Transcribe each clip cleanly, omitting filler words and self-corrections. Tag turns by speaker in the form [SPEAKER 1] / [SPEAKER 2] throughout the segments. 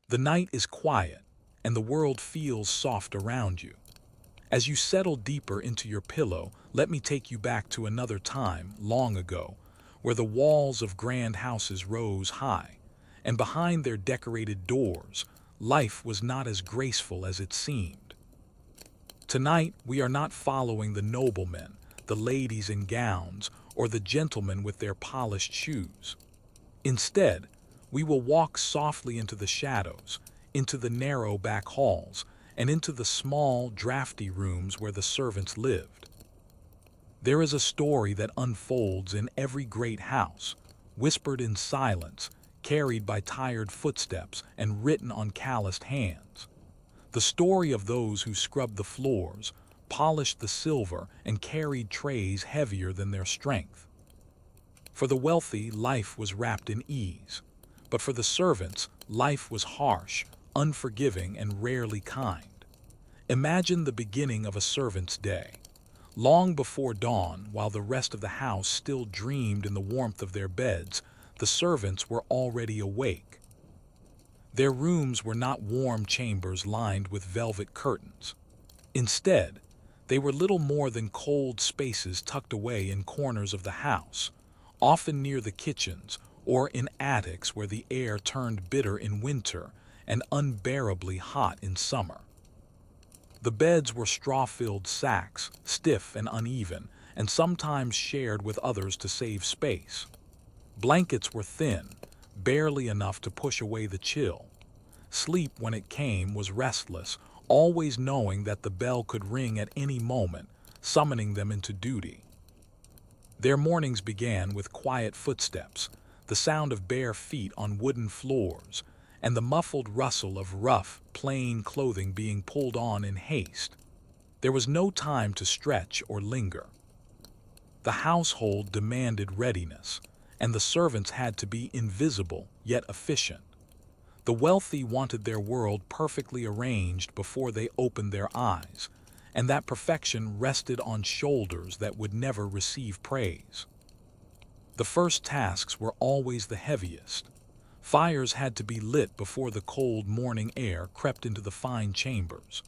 [SPEAKER 1] The night is quiet, and the world feels soft around you. As you settle deeper into your pillow, let me take you back to another time, long ago, where the walls of grand houses rose high, and behind their decorated doors, life was not as graceful as it seemed. Tonight, we are not following the noblemen, the ladies in gowns, or the gentlemen with their polished shoes. Instead, we will walk softly into the shadows, into the narrow back halls, and into the small, drafty rooms where the servants lived. There is a story that unfolds in every great house, whispered in silence, carried by tired footsteps, and written on calloused hands. The story of those who scrubbed the floors, polished the silver, and carried trays heavier than their strength. For the wealthy, life was wrapped in ease, but for the servants, life was harsh, unforgiving, and rarely kind. Imagine the beginning of a servant's day. Long before dawn, while the rest of the house still dreamed in the warmth of their beds, the servants were already awake. Their rooms were not warm chambers lined with velvet curtains. Instead, they were little more than cold spaces tucked away in corners of the house, often near the kitchens or in attics where the air turned bitter in winter and unbearably hot in summer. The beds were straw-filled sacks, stiff and uneven, and sometimes shared with others to save space. Blankets were thin, barely enough to push away the chill. Sleep, when it came, was restless, always knowing that the bell could ring at any moment, summoning them into duty. Their mornings began with quiet footsteps, the sound of bare feet on wooden floors, and the muffled rustle of rough, plain clothing being pulled on in haste. There was no time to stretch or linger. The household demanded readiness, and the servants had to be invisible yet efficient. The wealthy wanted their world perfectly arranged before they opened their eyes, and that perfection rested on shoulders that would never receive praise. The first tasks were always the heaviest. Fires had to be lit before the cold morning air crept into the fine chambers.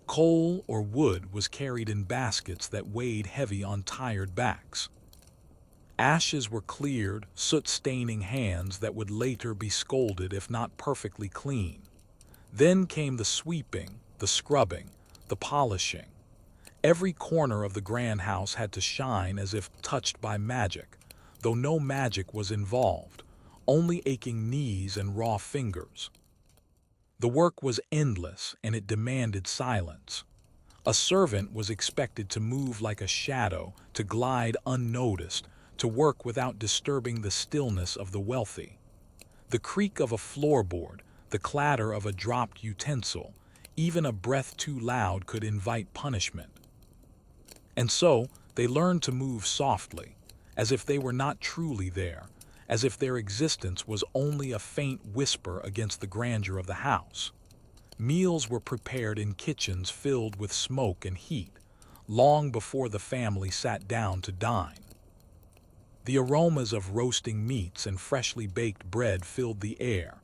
[SPEAKER 1] Coal or wood was carried in baskets that weighed heavy on tired backs. Ashes were cleared, soot-staining hands that would later be scolded if not perfectly clean. Then came the sweeping, the scrubbing, the polishing. Every corner of the grand house had to shine as if touched by magic, though no magic was involved, only aching knees and raw fingers. The work was endless, and it demanded silence. A servant was expected to move like a shadow, to glide unnoticed, to work without disturbing the stillness of the wealthy. The creak of a floorboard, the clatter of a dropped utensil, even a breath too loud could invite punishment. And so, they learned to move softly, as if they were not truly there, as if their existence was only a faint whisper against the grandeur of the house. Meals were prepared in kitchens filled with smoke and heat, long before the family sat down to dine. The aromas of roasting meats and freshly baked bread filled the air,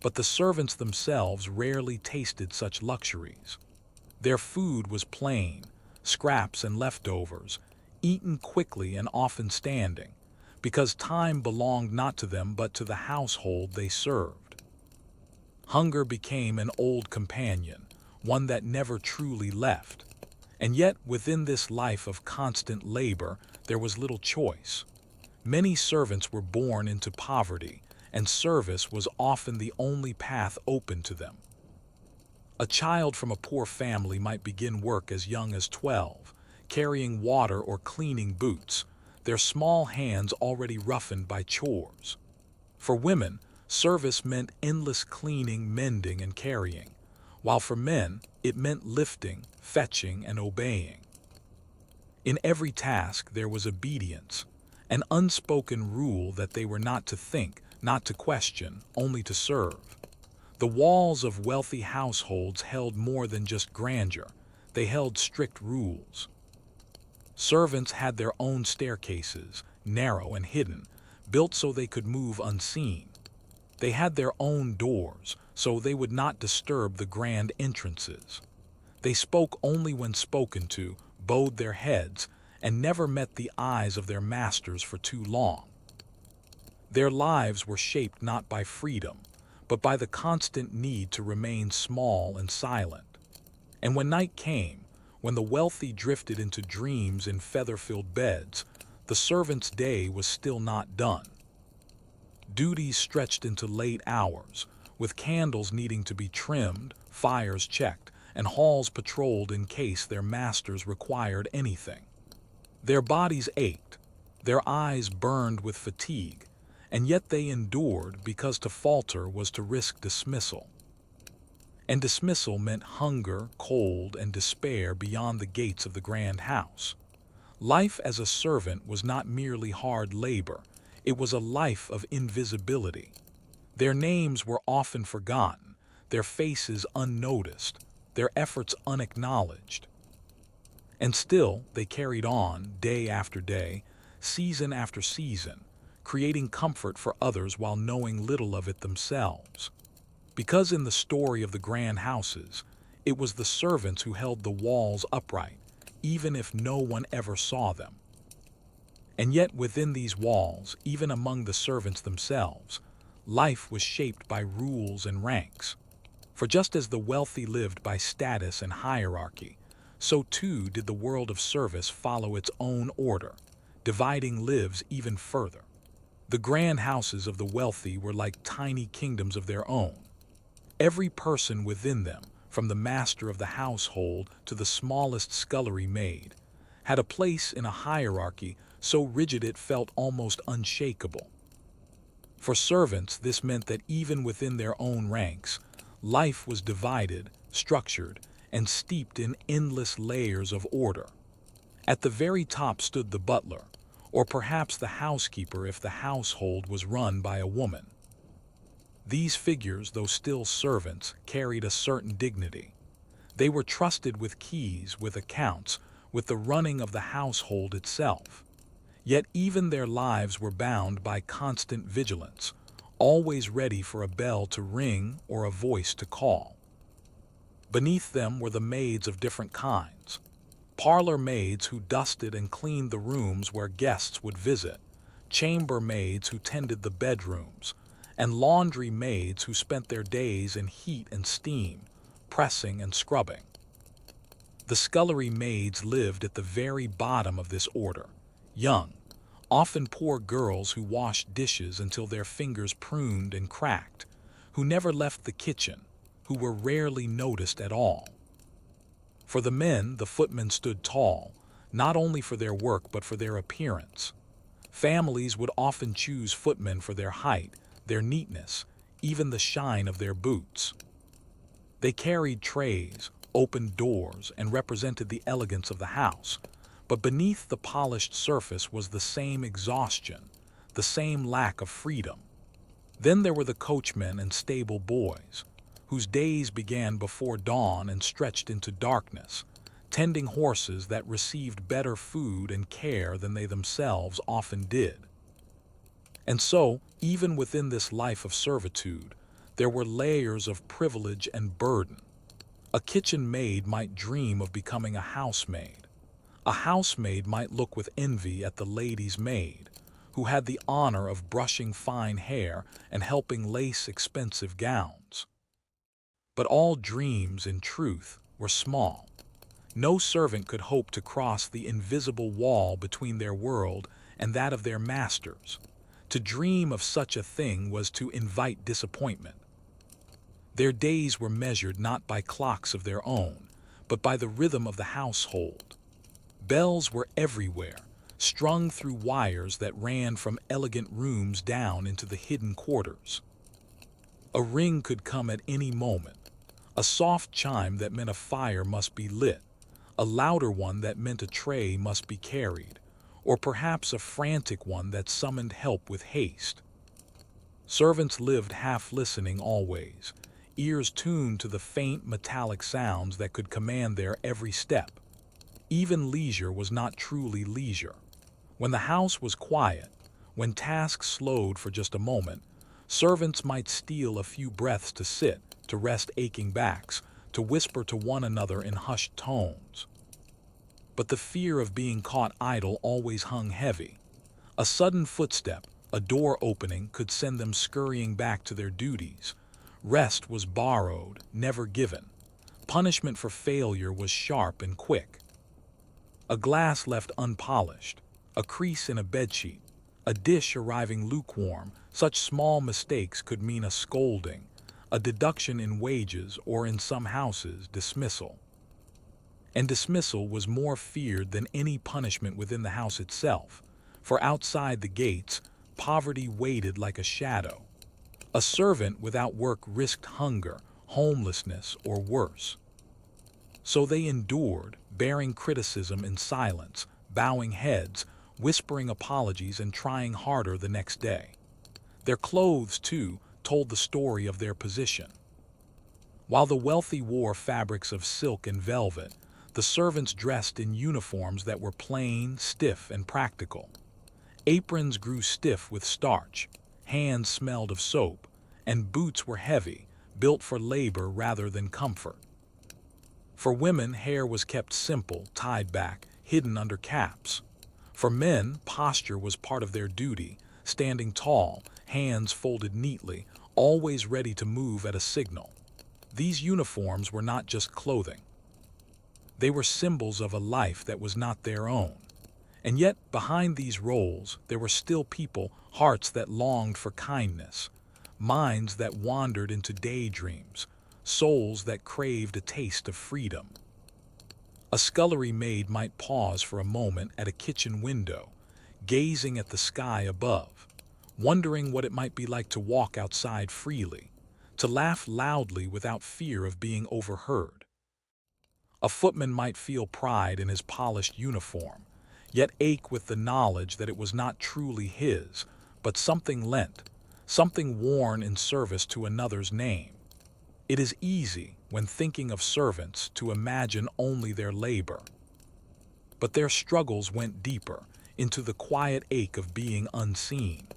[SPEAKER 1] but the servants themselves rarely tasted such luxuries. Their food was plain, scraps and leftovers, eaten quickly and often standing, because time belonged not to them but to the household they served. Hunger became an old companion, one that never truly left. And yet, within this life of constant labor, there was little choice. Many servants were born into poverty, and service was often the only path open to them. A child from a poor family might begin work as young as 12, carrying water or cleaning boots, their small hands already roughened by chores. For women, service meant endless cleaning, mending, and carrying, while for men, it meant lifting, fetching, and obeying. In every task there was obedience, an unspoken rule that they were not to think, not to question, only to serve. The walls of wealthy households held more than just grandeur, they held strict rules. Servants had their own staircases, narrow and hidden, built so they could move unseen. They had their own doors, so they would not disturb the grand entrances. They spoke only when spoken to, bowed their heads, and never met the eyes of their masters for too long. Their lives were shaped not by freedom, but by the constant need to remain small and silent. And when night came, when the wealthy drifted into dreams in feather-filled beds, the servant's day was still not done. Duties stretched into late hours, with candles needing to be trimmed, fires checked, and halls patrolled in case their masters required anything. Their bodies ached, their eyes burned with fatigue, and yet they endured because to falter was to risk dismissal. And dismissal meant hunger, cold, and despair beyond the gates of the grand house. Life as a servant was not merely hard labor, it was a life of invisibility. Their names were often forgotten, their faces unnoticed, their efforts unacknowledged. And still they carried on, day after day, season after season, creating comfort for others while knowing little of it themselves. Because in the story of the grand houses, it was the servants who held the walls upright, even if no one ever saw them. And yet within these walls, even among the servants themselves, life was shaped by rules and ranks. For just as the wealthy lived by status and hierarchy, so too did the world of service follow its own order, dividing lives even further. The grand houses of the wealthy were like tiny kingdoms of their own. Every person within them, from the master of the household to the smallest scullery maid, had a place in a hierarchy so rigid it felt almost unshakable. For servants, this meant that even within their own ranks, life was divided, structured, and steeped in endless layers of order. At the very top stood the butler, or perhaps the housekeeper if the household was run by a woman. These figures, though still servants, carried a certain dignity. They were trusted with keys, with accounts, with the running of the household itself. Yet even their lives were bound by constant vigilance, always ready for a bell to ring or a voice to call. Beneath them were the maids of different kinds. Parlor maids who dusted and cleaned the rooms where guests would visit, chamber maids who tended the bedrooms, and laundry maids who spent their days in heat and steam, pressing and scrubbing. The scullery maids lived at the very bottom of this order, young, often poor girls who washed dishes until their fingers pruned and cracked, who never left the kitchen, who were rarely noticed at all. For the men, the footmen stood tall, not only for their work but for their appearance. Families would often choose footmen for their height, their neatness, even the shine of their boots. They carried trays, opened doors, and represented the elegance of the house, but beneath the polished surface was the same exhaustion, the same lack of freedom. Then there were the coachmen and stable boys, whose days began before dawn and stretched into darkness, tending horses that received better food and care than they themselves often did. And so, even within this life of servitude, there were layers of privilege and burden. A kitchen maid might dream of becoming a housemaid. A housemaid might look with envy at the lady's maid, who had the honor of brushing fine hair and helping lace expensive gowns. But all dreams, in truth, were small. No servant could hope to cross the invisible wall between their world and that of their masters. To dream of such a thing was to invite disappointment. Their days were measured not by clocks of their own, but by the rhythm of the household. Bells were everywhere, strung through wires that ran from elegant rooms down into the hidden quarters. A ring could come at any moment, a soft chime that meant a fire must be lit, a louder one that meant a tray must be carried, or perhaps a frantic one that summoned help with haste. Servants lived half listening always, ears tuned to the faint metallic sounds that could command their every step. Even leisure was not truly leisure. When the house was quiet, when tasks slowed for just a moment, Servants might steal a few breaths to sit, to rest aching backs, to whisper to one another in hushed tones. But the fear of being caught idle always hung heavy. A sudden footstep, a door opening, could send them scurrying back to their duties. Rest was borrowed, never given. Punishment for failure was sharp and quick. A glass left unpolished, a crease in a bedsheet, a dish arriving lukewarm, such small mistakes could mean a scolding, a deduction in wages, or in some houses, dismissal. And dismissal was more feared than any punishment within the house itself, for outside the gates, poverty waited like a shadow. A servant without work risked hunger, homelessness, or worse. So they endured, bearing criticism in silence, bowing heads, whispering apologies, and trying harder the next day. Their clothes, too, told the story of their position. While the wealthy wore fabrics of silk and velvet, the servants dressed in uniforms that were plain, stiff, and practical. Aprons grew stiff with starch, hands smelled of soap, and boots were heavy, built for labor rather than comfort. For women, hair was kept simple, tied back, hidden under caps. For men, posture was part of their duty, standing tall, hands folded neatly, always ready to move at a signal. These uniforms were not just clothing. They were symbols of a life that was not their own. And yet, behind these roles, there were still people, hearts that longed for kindness, minds that wandered into daydreams, souls that craved a taste of freedom. A scullery maid might pause for a moment at a kitchen window, gazing at the sky above, wondering what it might be like to walk outside freely, to laugh loudly without fear of being overheard. A footman might feel pride in his polished uniform, yet ache with the knowledge that it was not truly his, but something lent, something worn in service to another's name. It is easy, when thinking of servants, to imagine only their labor. But their struggles went deeper, into the quiet ache of being unseen.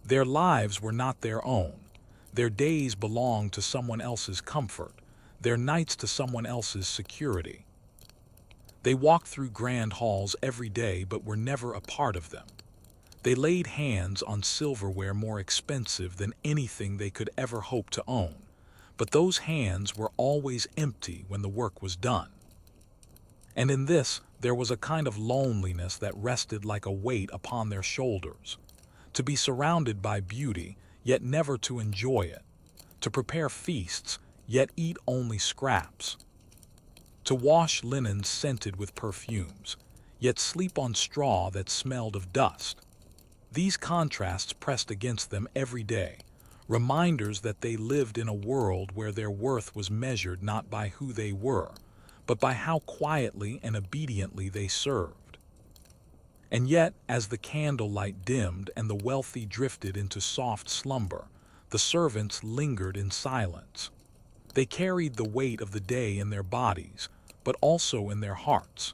[SPEAKER 1] Their lives were not their own. Their days belonged to someone else's comfort, their nights to someone else's security. They walked through grand halls every day but were never a part of them. They laid hands on silverware more expensive than anything they could ever hope to own, but those hands were always empty when the work was done. And in this, there was a kind of loneliness that rested like a weight upon their shoulders. To be surrounded by beauty, yet never to enjoy it. To prepare feasts, yet eat only scraps. To wash linen scented with perfumes, yet sleep on straw that smelled of dust. These contrasts pressed against them every day, reminders that they lived in a world where their worth was measured not by who they were, but by how quietly and obediently they served. And yet, as the candlelight dimmed and the wealthy drifted into soft slumber, the servants lingered in silence. They carried the weight of the day in their bodies, but also in their hearts.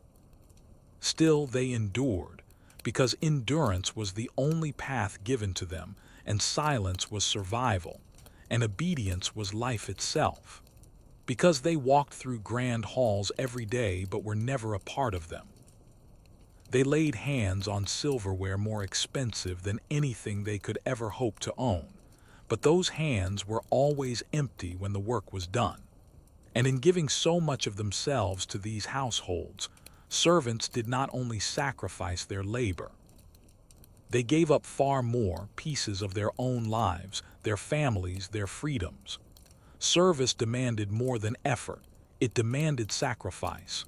[SPEAKER 1] Still they endured, because endurance was the only path given to them, and silence was survival, and obedience was life itself. Because they walked through grand halls every day but were never a part of them. They laid hands on silverware more expensive than anything they could ever hope to own, but those hands were always empty when the work was done. And in giving so much of themselves to these households, servants did not only sacrifice their labor. They gave up far more, pieces of their own lives, their families, their freedoms. Service demanded more than effort, it demanded sacrifice.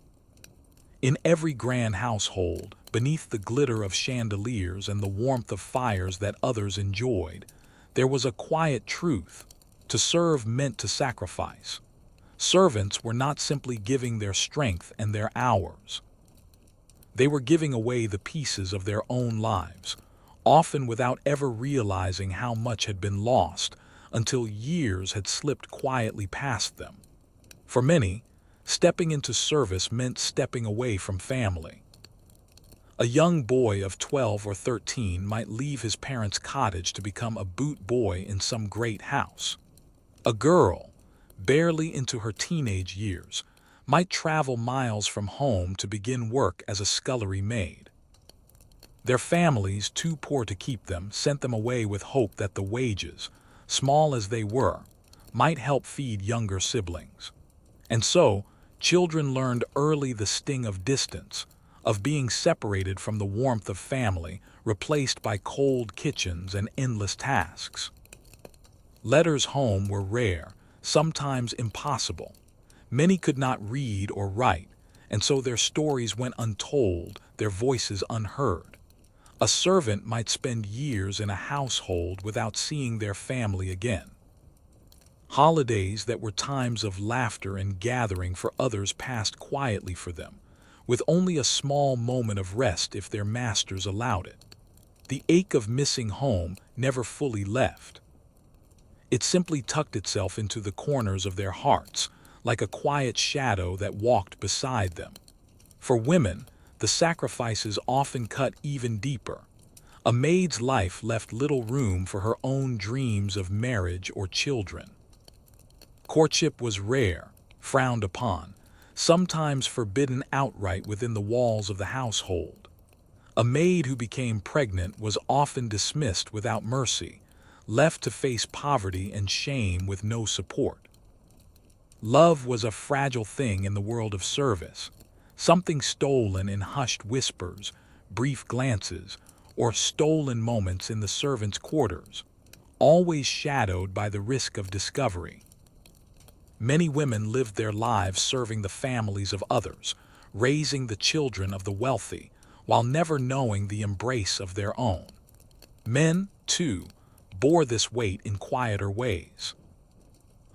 [SPEAKER 1] In every grand household, beneath the glitter of chandeliers and the warmth of fires that others enjoyed, there was a quiet truth: to serve meant to sacrifice. Servants were not simply giving their strength and their hours. They were giving away the pieces of their own lives, often without ever realizing how much had been lost until years had slipped quietly past them. For many, stepping into service meant stepping away from family. A young boy of 12 or 13 might leave his parents' cottage to become a boot boy in some great house. A girl, barely into her teenage years, might travel miles from home to begin work as a scullery maid. Their families, too poor to keep them, sent them away with hope that the wages, small as they were, might help feed younger siblings. And so, children learned early the sting of distance, of being separated from the warmth of family, replaced by cold kitchens and endless tasks. Letters home were rare, sometimes impossible. Many could not read or write, and so their stories went untold, their voices unheard. A servant might spend years in a household without seeing their family again. Holidays that were times of laughter and gathering for others passed quietly for them, with only a small moment of rest if their masters allowed it. The ache of missing home never fully left. It simply tucked itself into the corners of their hearts, like a quiet shadow that walked beside them. For women, the sacrifices often cut even deeper. A maid's life left little room for her own dreams of marriage or children. Courtship was rare, frowned upon, sometimes forbidden outright within the walls of the household. A maid who became pregnant was often dismissed without mercy, left to face poverty and shame with no support. Love was a fragile thing in the world of service, something stolen in hushed whispers, brief glances, or stolen moments in the servants' quarters, always shadowed by the risk of discovery. Many women lived their lives serving the families of others, raising the children of the wealthy, while never knowing the embrace of their own. Men, too, bore this weight in quieter ways.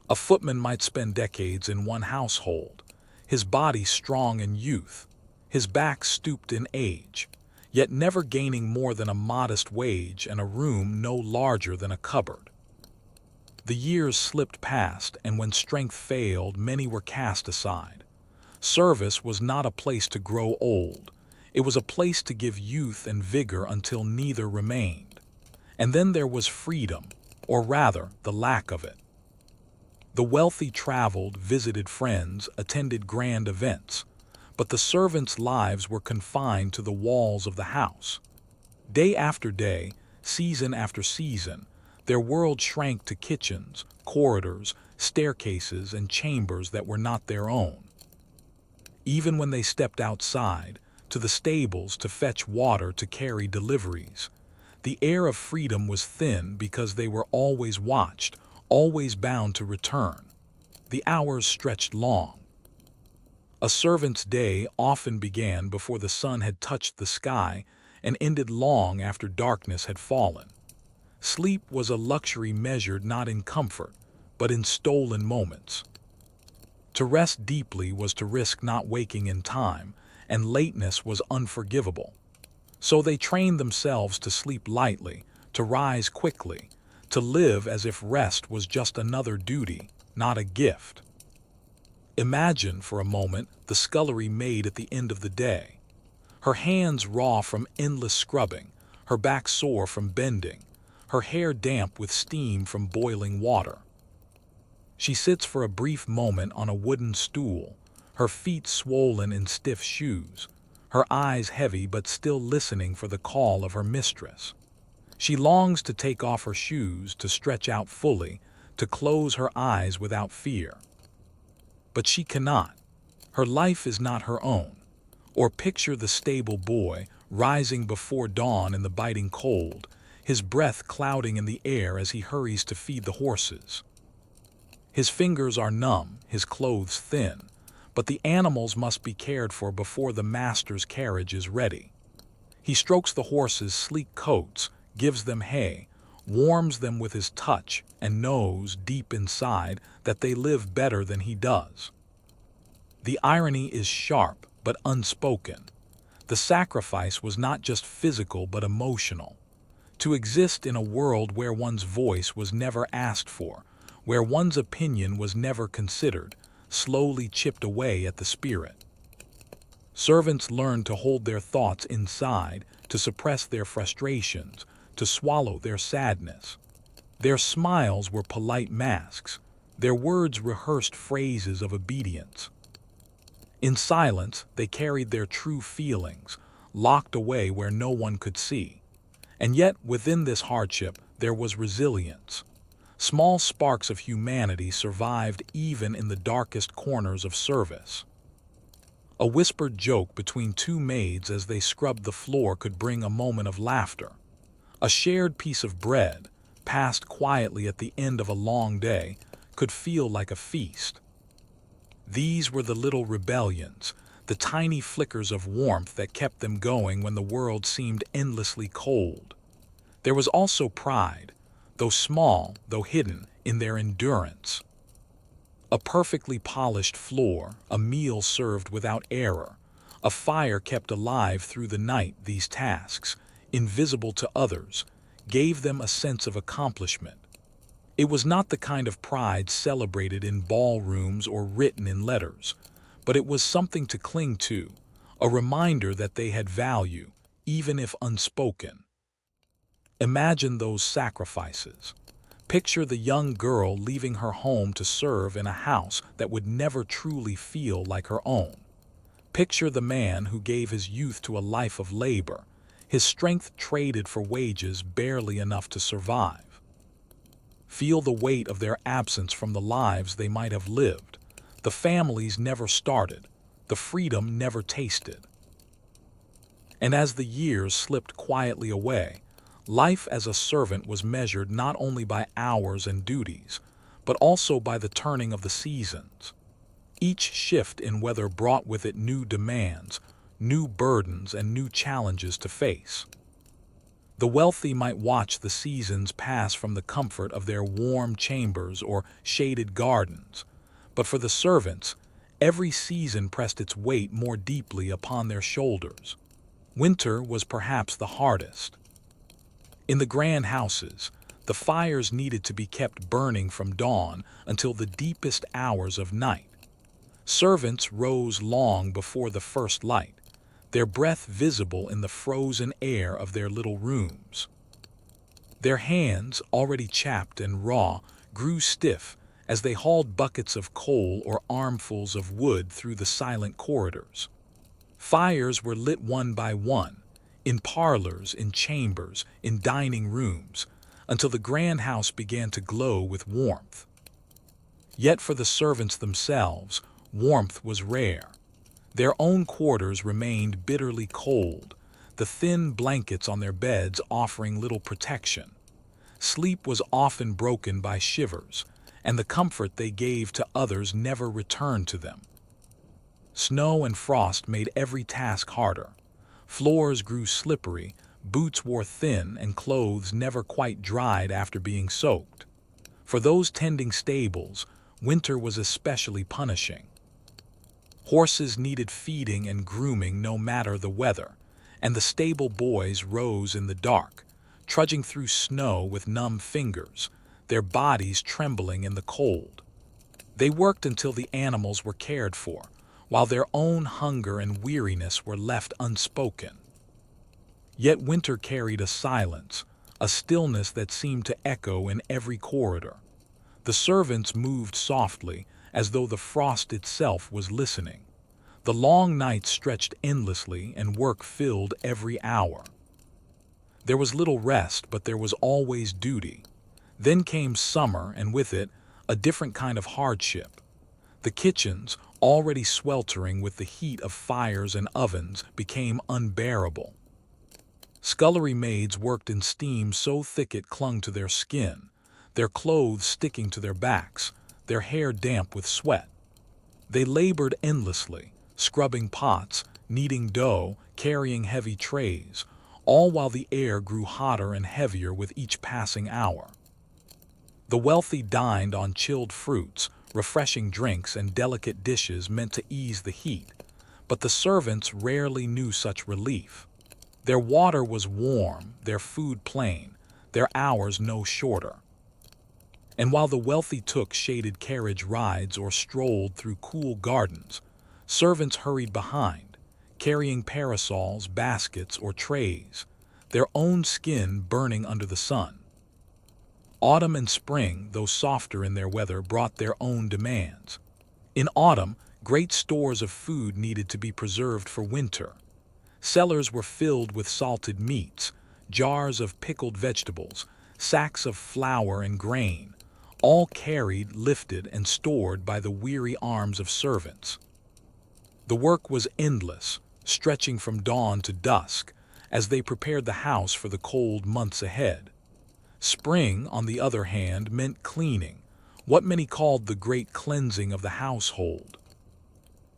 [SPEAKER 1] A footman might spend decades in one household, his body strong in youth, his back stooped in age, yet never gaining more than a modest wage and a room no larger than a cupboard. The years slipped past, and when strength failed, many were cast aside. Service was not a place to grow old. It was a place to give youth and vigor until neither remained. And then there was freedom, or rather, the lack of it. The wealthy traveled, visited friends, attended grand events, but the servants' lives were confined to the walls of the house. Day after day, season after season, their world shrank to kitchens, corridors, staircases, and chambers that were not their own. Even when they stepped outside, to the stables to fetch water, to carry deliveries, the air of freedom was thin because they were always watched, always bound to return. The hours stretched long. A servant's day often began before the sun had touched the sky and ended long after darkness had fallen. Sleep was a luxury measured not in comfort, but in stolen moments. To rest deeply was to risk not waking in time, and lateness was unforgivable. So they trained themselves to sleep lightly, to rise quickly, to live as if rest was just another duty, not a gift. Imagine for a moment the scullery maid at the end of the day. Her hands raw from endless scrubbing, her back sore from bending, her hair damp with steam from boiling water. She sits for a brief moment on a wooden stool, her feet swollen in stiff shoes, her eyes heavy but still listening for the call of her mistress. She longs to take off her shoes, to stretch out fully, to close her eyes without fear. But she cannot. Her life is not her own. Or picture the stable boy rising before dawn in the biting cold, his breath clouding in the air as he hurries to feed the horses. His fingers are numb, his clothes thin, but the animals must be cared for before the master's carriage is ready. He strokes the horses' sleek coats, gives them hay, warms them with his touch, and knows deep inside that they live better than he does. The irony is sharp but unspoken. The sacrifice was not just physical but emotional. To exist in a world where one's voice was never asked for, where one's opinion was never considered, slowly chipped away at the spirit. Servants learned to hold their thoughts inside, to suppress their frustrations, to swallow their sadness. Their smiles were polite masks, their words rehearsed phrases of obedience. In silence, they carried their true feelings, locked away where no one could see. And yet, within this hardship, there was resilience. Small sparks of humanity survived even in the darkest corners of service. A whispered joke between two maids as they scrubbed the floor could bring a moment of laughter. A shared piece of bread, passed quietly at the end of a long day, could feel like a feast. These were the little rebellions, the tiny flickers of warmth that kept them going when the world seemed endlessly cold. There was also pride, though small, though hidden, in their endurance. A perfectly polished floor, a meal served without error, a fire kept alive through the night. These tasks, invisible to others, gave them a sense of accomplishment. It was not the kind of pride celebrated in ballrooms or written in letters, but it was something to cling to, a reminder that they had value, even if unspoken. Imagine those sacrifices. Picture the young girl leaving her home to serve in a house that would never truly feel like her own. Picture the man who gave his youth to a life of labor, his strength traded for wages barely enough to survive. Feel the weight of their absence from the lives they might have lived. The families never started, the freedom never tasted. And as the years slipped quietly away, life as a servant was measured not only by hours and duties, but also by the turning of the seasons. Each shift in weather brought with it new demands, new burdens, and new challenges to face. The wealthy might watch the seasons pass from the comfort of their warm chambers or shaded gardens, but for the servants, every season pressed its weight more deeply upon their shoulders. Winter was perhaps the hardest. In the grand houses, the fires needed to be kept burning from dawn until the deepest hours of night. Servants rose long before the first light, their breath visible in the frozen air of their little rooms. Their hands, already chapped and raw, grew stiff as they hauled buckets of coal or armfuls of wood through the silent corridors. Fires were lit one by one, in parlors, in chambers, in dining rooms, until the grand house began to glow with warmth. Yet for the servants themselves, warmth was rare. Their own quarters remained bitterly cold, the thin blankets on their beds offering little protection. Sleep was often broken by shivers, and the comfort they gave to others never returned to them. Snow and frost made every task harder. Floors grew slippery, boots wore thin, and clothes never quite dried after being soaked. For those tending stables, winter was especially punishing. Horses needed feeding and grooming no matter the weather, and the stable boys rose in the dark, trudging through snow with numb fingers, their bodies trembling in the cold. They worked until the animals were cared for, while their own hunger and weariness were left unspoken. Yet winter carried a silence, a stillness that seemed to echo in every corridor. The servants moved softly, as though the frost itself was listening. The long nights stretched endlessly and work filled every hour. There was little rest, but there was always duty. Then came summer, and with it, a different kind of hardship. The kitchens, already sweltering with the heat of fires and ovens, became unbearable. Scullery maids worked in steam so thick it clung to their skin, their clothes sticking to their backs, their hair damp with sweat. They labored endlessly, scrubbing pots, kneading dough, carrying heavy trays, all while the air grew hotter and heavier with each passing hour. The wealthy dined on chilled fruits, refreshing drinks, and delicate dishes meant to ease the heat, but the servants rarely knew such relief. Their water was warm, their food plain, their hours no shorter. And while the wealthy took shaded carriage rides or strolled through cool gardens, servants hurried behind, carrying parasols, baskets, or trays, their own skin burning under the sun. Autumn and spring, though softer in their weather, brought their own demands. In autumn, great stores of food needed to be preserved for winter. Cellars were filled with salted meats, jars of pickled vegetables, sacks of flour and grain, all carried, lifted, and stored by the weary arms of servants. The work was endless, stretching from dawn to dusk, as they prepared the house for the cold months ahead. Spring, on the other hand, meant cleaning, what many called the great cleansing of the household.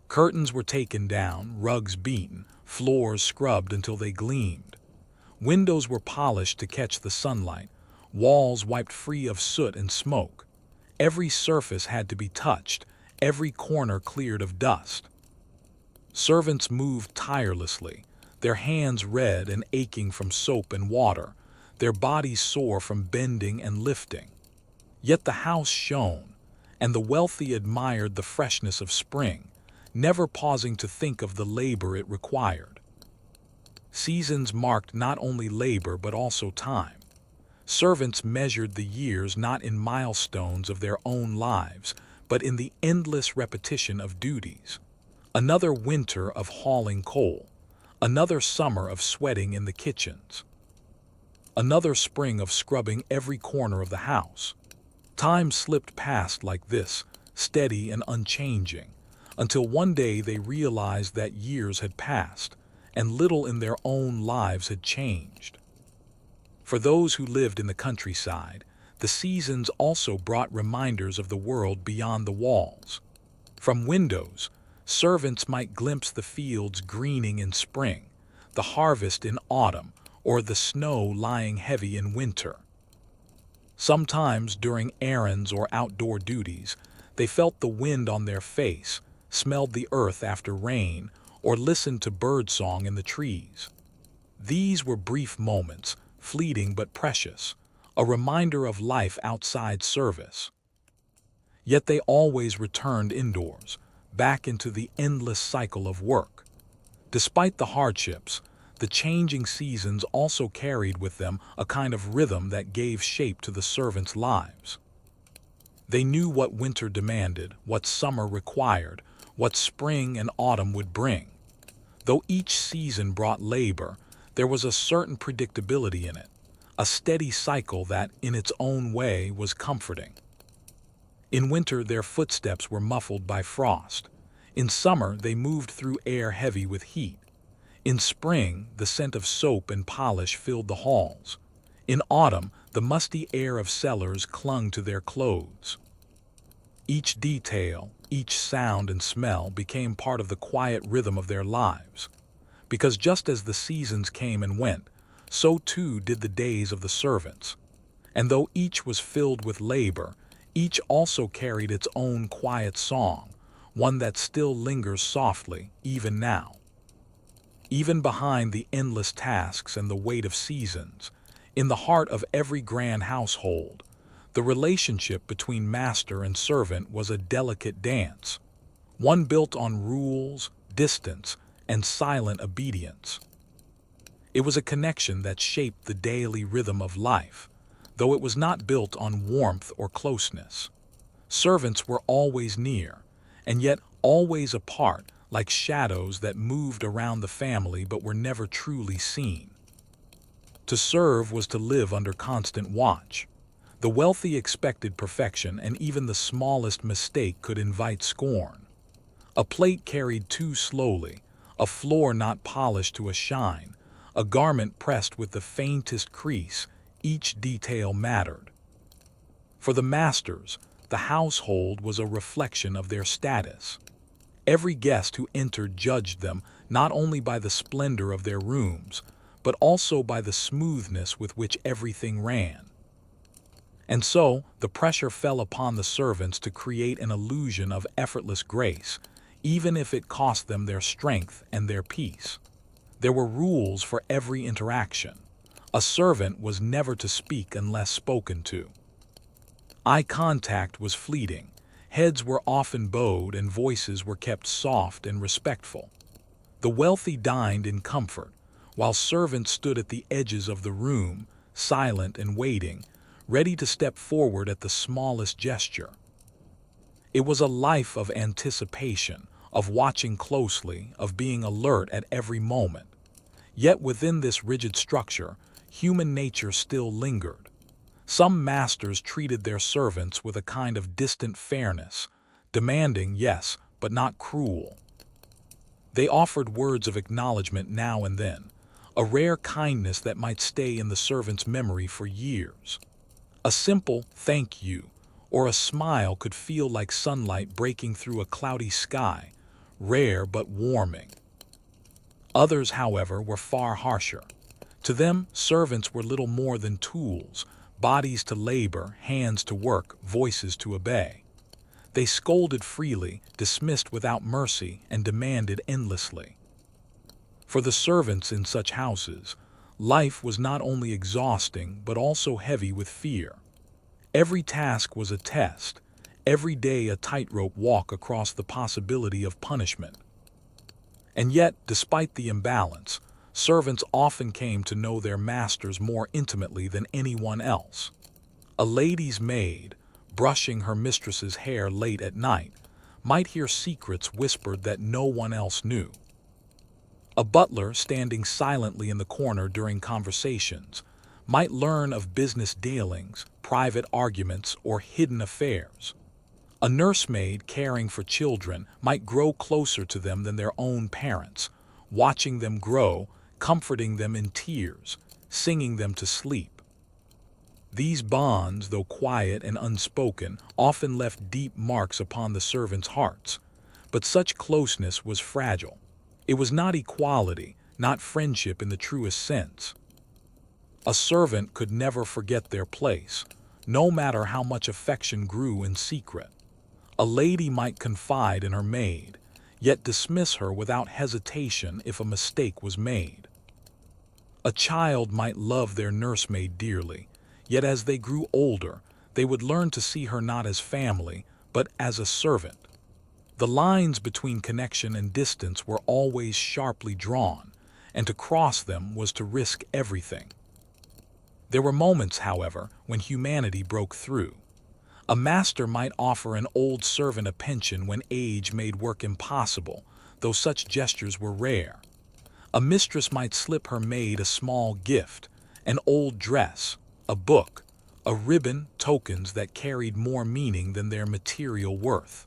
[SPEAKER 1] Curtains were taken down, rugs beaten, floors scrubbed until they gleamed. Windows were polished to catch the sunlight, walls wiped free of soot and smoke. Every surface had to be touched, every corner cleared of dust. Servants moved tirelessly, their hands red and aching from soap and water, their bodies sore from bending and lifting. Yet the house shone, and the wealthy admired the freshness of spring, never pausing to think of the labor it required. Seasons marked not only labor but also time. Servants measured the years not in milestones of their own lives, but in the endless repetition of duties. Another winter of hauling coal, another summer of sweating in the kitchens, another spring of scrubbing every corner of the house. Time slipped past like this, steady and unchanging, until one day they realized that years had passed, and little in their own lives had changed. For those who lived in the countryside, the seasons also brought reminders of the world beyond the walls. From windows, servants might glimpse the fields greening in spring, the harvest in autumn, or the snow lying heavy in winter. Sometimes during errands or outdoor duties, they felt the wind on their face, smelled the earth after rain, or listened to birdsong in the trees. These were brief moments, fleeting but precious, a reminder of life outside service. Yet they always returned indoors, back into the endless cycle of work. Despite the hardships, the changing seasons also carried with them a kind of rhythm that gave shape to the servants' lives. They knew what winter demanded, what summer required, what spring and autumn would bring. Though each season brought labor, there was a certain predictability in it, a steady cycle that, in its own way, was comforting. In winter, their footsteps were muffled by frost. In summer, they moved through air heavy with heat. In spring, the scent of soap and polish filled the halls. In autumn, the musty air of cellars clung to their clothes. Each detail, each sound and smell became part of the quiet rhythm of their lives. Because just as the seasons came and went, so too did the days of the servants. And though each was filled with labor, each also carried its own quiet song, one that still lingers softly, even now. Even behind the endless tasks and the weight of seasons, in the heart of every grand household, the relationship between master and servant was a delicate dance, one built on rules, distance, and silent obedience. It was a connection that shaped the daily rhythm of life, though it was not built on warmth or closeness. Servants were always near, and yet always apart, like shadows that moved around the family but were never truly seen. To serve was to live under constant watch. The wealthy expected perfection, and even the smallest mistake could invite scorn. A plate carried too slowly, a floor not polished to a shine, a garment pressed with the faintest crease, each detail mattered. For the masters, the household was a reflection of their status. Every guest who entered judged them not only by the splendor of their rooms, but also by the smoothness with which everything ran. And so, the pressure fell upon the servants to create an illusion of effortless grace, even if it cost them their strength and their peace. There were rules for every interaction. A servant was never to speak unless spoken to. Eye contact was fleeting. Heads were often bowed and voices were kept soft and respectful. The wealthy dined in comfort, while servants stood at the edges of the room, silent and waiting, ready to step forward at the smallest gesture. It was a life of anticipation, of watching closely, of being alert at every moment. Yet within this rigid structure, human nature still lingered. Some masters treated their servants with a kind of distant fairness, demanding, yes, but not cruel. They offered words of acknowledgement now and then, a rare kindness that might stay in the servant's memory for years. A simple "thank you" or a smile could feel like sunlight breaking through a cloudy sky, rare but warming. Others, however, were far harsher. To them, servants were little more than tools, bodies to labor, hands to work, voices to obey. They scolded freely, dismissed without mercy, and demanded endlessly. For the servants in such houses, life was not only exhausting but also heavy with fear. Every task was a test, every day a tightrope walk across the possibility of punishment. And yet, despite the imbalance, servants often came to know their masters more intimately than anyone else. A lady's maid, brushing her mistress's hair late at night, might hear secrets whispered that no one else knew. A butler, standing silently in the corner during conversations, might learn of business dealings, private arguments, or hidden affairs. A nursemaid caring for children might grow closer to them than their own parents, watching them grow, comforting them in tears, singing them to sleep. These bonds, though quiet and unspoken, often left deep marks upon the servants' hearts. But such closeness was fragile. It was not equality, not friendship in the truest sense. A servant could never forget their place, no matter how much affection grew in secret. A lady might confide in her maid, yet dismiss her without hesitation if a mistake was made. A child might love their nursemaid dearly, yet as they grew older, they would learn to see her not as family, but as a servant. The lines between connection and distance were always sharply drawn, and to cross them was to risk everything. There were moments, however, when humanity broke through. A master might offer an old servant a pension when age made work impossible, though such gestures were rare. A mistress might slip her maid a small gift, an old dress, a book, a ribbon, tokens that carried more meaning than their material worth.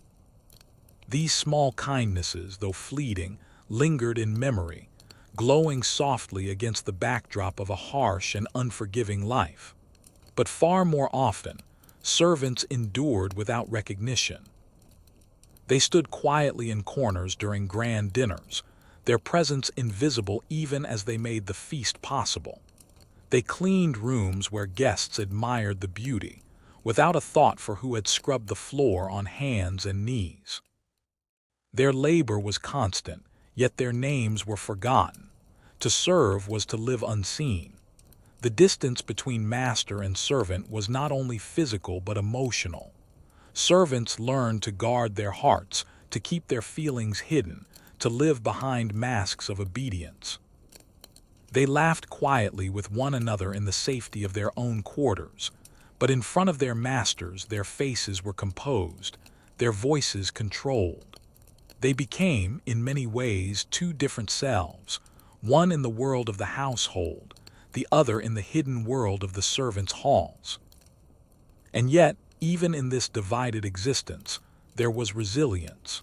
[SPEAKER 1] These small kindnesses, though fleeting, lingered in memory, glowing softly against the backdrop of a harsh and unforgiving life. But far more often, servants endured without recognition. They stood quietly in corners during grand dinners, their presence invisible even as they made the feast possible. They cleaned rooms where guests admired the beauty, without a thought for who had scrubbed the floor on hands and knees. Their labor was constant, yet their names were forgotten. To serve was to live unseen. The distance between master and servant was not only physical but emotional. Servants learned to guard their hearts, to keep their feelings hidden, to live behind masks of obedience. They laughed quietly with one another in the safety of their own quarters, but in front of their masters their faces were composed, their voices controlled. They became, in many ways, two different selves, one in the world of the household, the other in the hidden world of the servants' halls. And yet, even in this divided existence, there was resilience.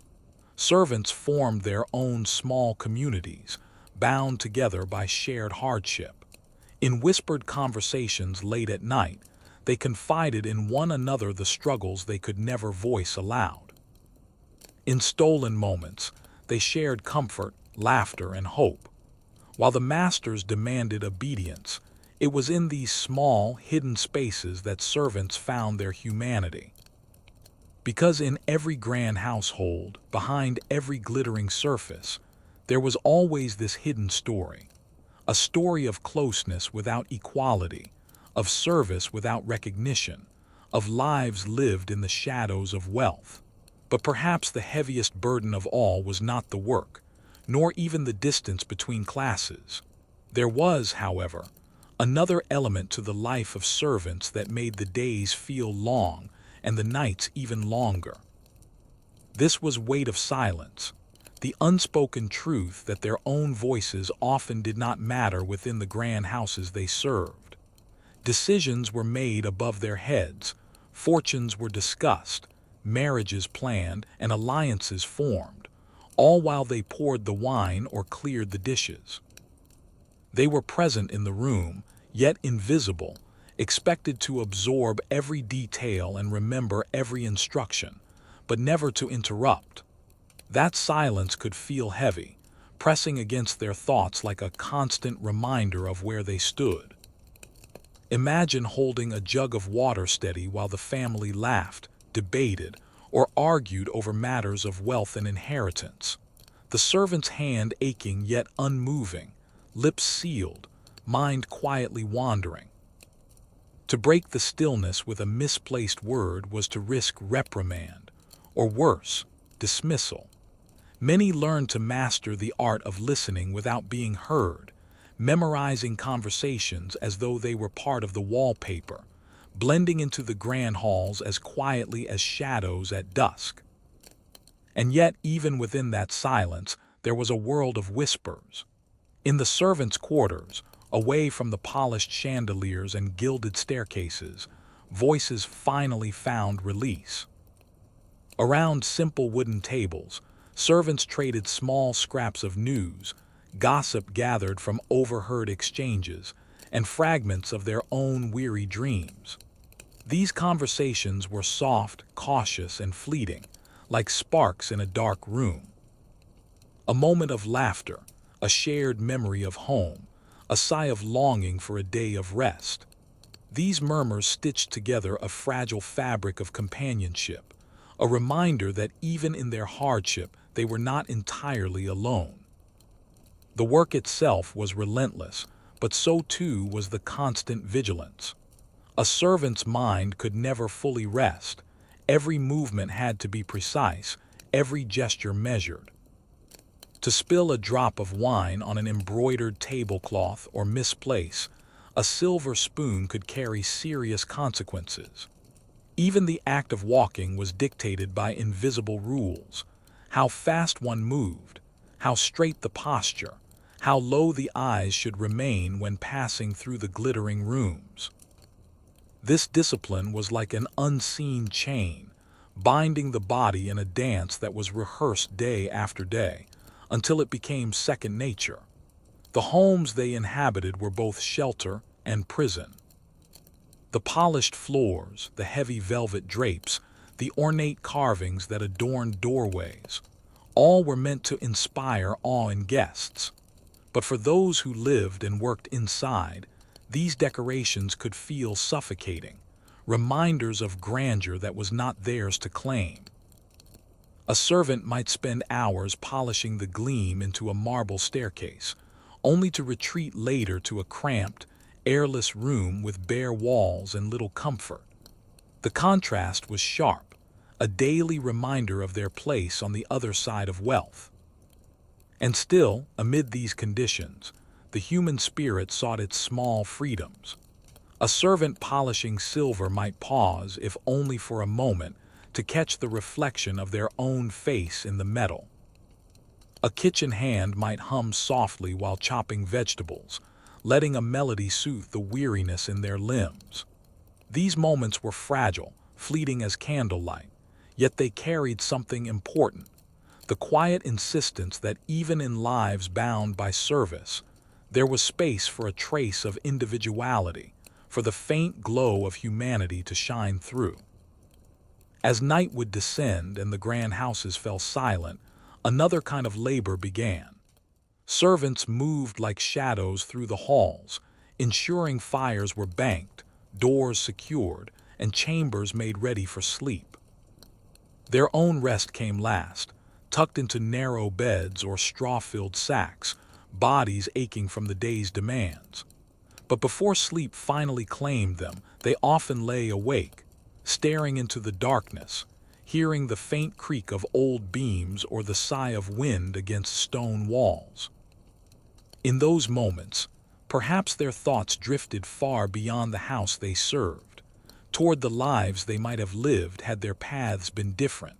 [SPEAKER 1] Servants formed their own small communities, bound together by shared hardship. In whispered conversations late at night, they confided in one another the struggles they could never voice aloud. In stolen moments, they shared comfort, laughter, and hope. While the masters demanded obedience, it was in these small, hidden spaces that servants found their humanity. Because in every grand household, behind every glittering surface, there was always this hidden story, a story of closeness without equality, of service without recognition, of lives lived in the shadows of wealth. But perhaps the heaviest burden of all was not the work, nor even the distance between classes. There was, however, another element to the life of servants that made the days feel long and the nights even longer. This was weight of silence, the unspoken truth that their own voices often did not matter within the grand houses they served. Decisions were made above their heads, fortunes were discussed, marriages planned, and alliances formed, all while they poured the wine or cleared the dishes. They were present in the room, yet invisible, expected to absorb every detail and remember every instruction, but never to interrupt. That silence could feel heavy, pressing against their thoughts like a constant reminder of where they stood. Imagine holding a jug of water steady while the family laughed, debated, or argued over matters of wealth and inheritance. The servant's hand aching yet unmoving, lips sealed, mind quietly wandering. To break the stillness with a misplaced word was to risk reprimand, or worse, dismissal. Many learned to master the art of listening without being heard, memorizing conversations as though they were part of the wallpaper, blending into the grand halls as quietly as shadows at dusk. And yet, even within that silence, there was a world of whispers. In the servants' quarters, away from the polished chandeliers and gilded staircases, voices finally found release. Around simple wooden tables, servants traded small scraps of news, gossip gathered from overheard exchanges, and fragments of their own weary dreams. These conversations were soft, cautious, and fleeting, like sparks in a dark room. A moment of laughter, a shared memory of home, a sigh of longing for a day of rest. These murmurs stitched together a fragile fabric of companionship, a reminder that even in their hardship they were not entirely alone. The work itself was relentless, but so too was the constant vigilance. A servant's mind could never fully rest. Every movement had to be precise, every gesture measured. To spill a drop of wine on an embroidered tablecloth or misplace a silver spoon could carry serious consequences. Even the act of walking was dictated by invisible rules: how fast one moved, how straight the posture, how low the eyes should remain when passing through the glittering rooms. This discipline was like an unseen chain, binding the body in a dance that was rehearsed day after day, until it became second nature. The homes they inhabited were both shelter and prison. The polished floors, the heavy velvet drapes, the ornate carvings that adorned doorways, all were meant to inspire awe in guests. But for those who lived and worked inside, these decorations could feel suffocating, reminders of grandeur that was not theirs to claim. A servant might spend hours polishing the gleam into a marble staircase, only to retreat later to a cramped, airless room with bare walls and little comfort. The contrast was sharp, a daily reminder of their place on the other side of wealth. And still, amid these conditions, the human spirit sought its small freedoms. A servant polishing silver might pause, if only for a moment, to catch the reflection of their own face in the metal. A kitchen hand might hum softly while chopping vegetables, letting a melody soothe the weariness in their limbs. These moments were fragile, fleeting as candlelight, yet they carried something important: the quiet insistence that even in lives bound by service, there was space for a trace of individuality, for the faint glow of humanity to shine through. As night would descend and the grand houses fell silent, another kind of labor began. Servants moved like shadows through the halls, ensuring fires were banked, doors secured, and chambers made ready for sleep. Their own rest came last, tucked into narrow beds or straw-filled sacks, bodies aching from the day's demands. But before sleep finally claimed them, they often lay awake, staring into the darkness, hearing the faint creak of old beams or the sigh of wind against stone walls. In those moments, perhaps their thoughts drifted far beyond the house they served, toward the lives they might have lived had their paths been different,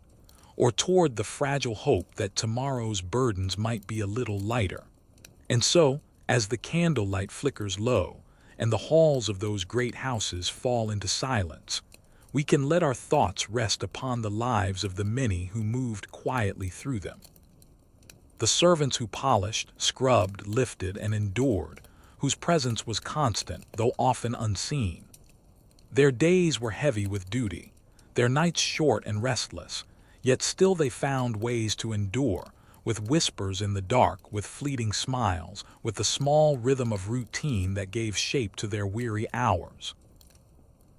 [SPEAKER 1] or toward the fragile hope that tomorrow's burdens might be a little lighter. And so, as the candlelight flickers low, and the halls of those great houses fall into silence, we can let our thoughts rest upon the lives of the many who moved quietly through them. The servants who polished, scrubbed, lifted, and endured, whose presence was constant, though often unseen. Their days were heavy with duty, their nights short and restless, yet still they found ways to endure, with whispers in the dark, with fleeting smiles, with the small rhythm of routine that gave shape to their weary hours.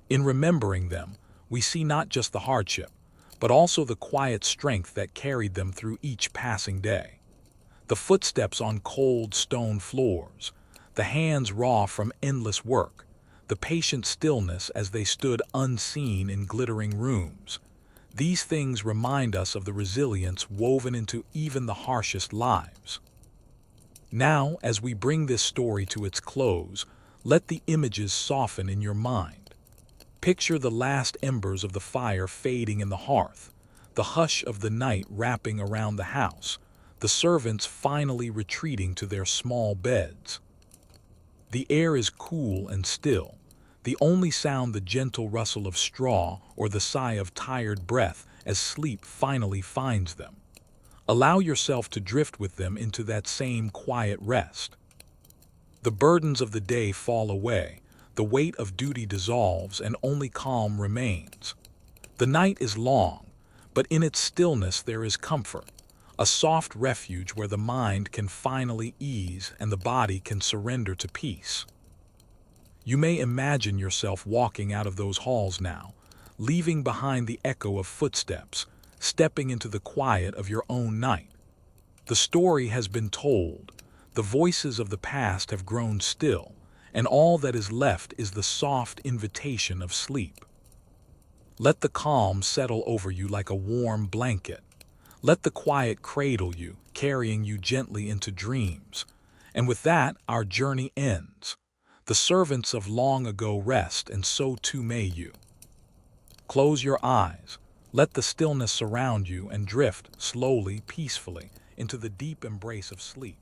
[SPEAKER 1] In remembering them, we see not just the hardship, but also the quiet strength that carried them through each passing day. The footsteps on cold stone floors, the hands raw from endless work, the patient stillness as they stood unseen in glittering rooms. These things remind us of the resilience woven into even the harshest lives. Now, as we bring this story to its close, let the images soften in your mind. Picture the last embers of the fire fading in the hearth, the hush of the night wrapping around the house, the servants finally retreating to their small beds. The air is cool and still, the only sound the gentle rustle of straw or the sigh of tired breath as sleep finally finds them. Allow yourself to drift with them into that same quiet rest. The burdens of the day fall away, the weight of duty dissolves, and only calm remains. The night is long, but in its stillness there is comfort, a soft refuge where the mind can finally ease and the body can surrender to peace. You may imagine yourself walking out of those halls now, leaving behind the echo of footsteps, stepping into the quiet of your own night. The story has been told, the voices of the past have grown still, and all that is left is the soft invitation of sleep. Let the calm settle over you like a warm blanket. Let the quiet cradle you, carrying you gently into dreams. And with that, our journey ends. The servants of long ago rest, and so too may you. Close your eyes, let the stillness surround you, and drift slowly, peacefully, into the deep embrace of sleep.